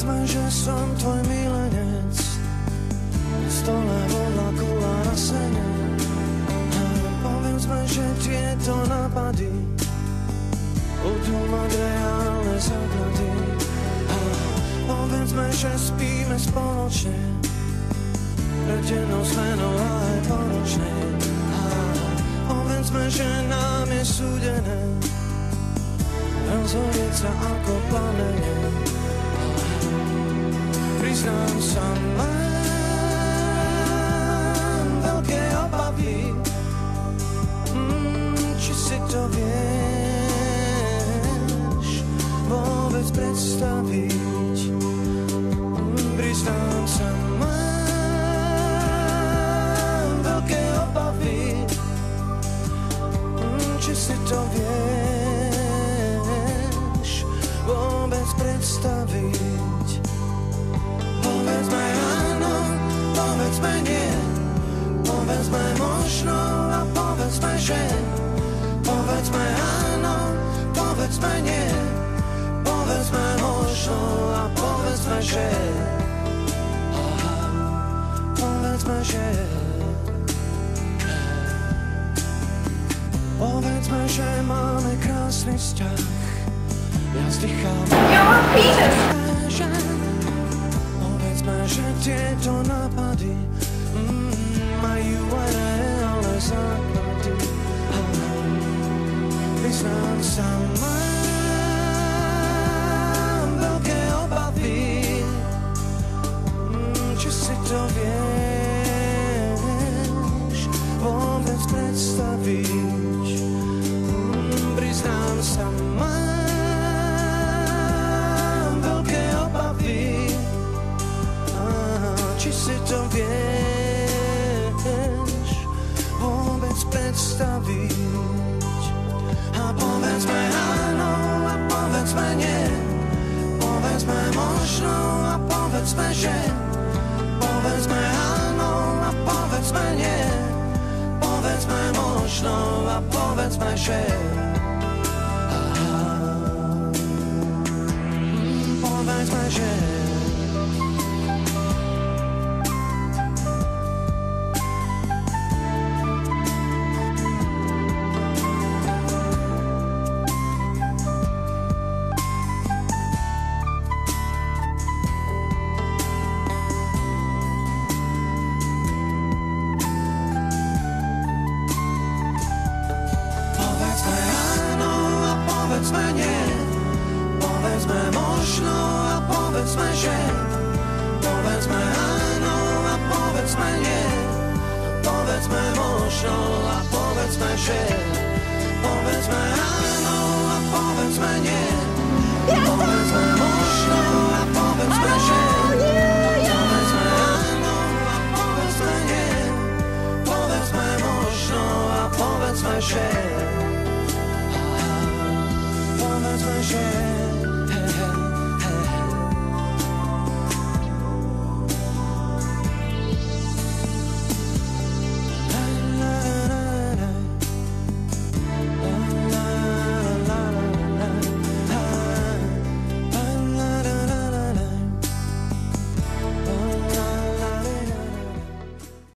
Povedzme, že som tvoj milenec, v stole vodla kola na sene. Povedzme, že tieto nápady budú mať reálne základy. Povedzme, že spíme spoločne, pred dennou zmenou aj poročne. Povedzme, že nám je súdené rozhodieť sa ako plamene. Priznám sa, mám veľké obavy, či si to vieš vôbec predstaviť. Priznám sa, mám veľké obavy, či si to vieš vôbec predstaviť. Povedzme áno, povedzme nie, povedzme možno a povedzme že. Povedzme áno, povedzme nie, povedzme možno a povedzme že. Povedzme že. Povedzme, že máme krásny vzťah. Ja vzdychám. Povedzme, že tieto nápady majú aj reálne základy. Priznám sa, mám veľké obavy, či si to vieš vôbec predstaviť. Priznám sa, mám veľké obavy, či si to vieš vôbec predstaviť. A povedzme áno a povedzme nie, povedzme možno a povedzme že. Povedzme áno a povedzme nie, povedzme možno a povedzme že. Povedzme že. Povedzme áno a povedzme nie. Povedzme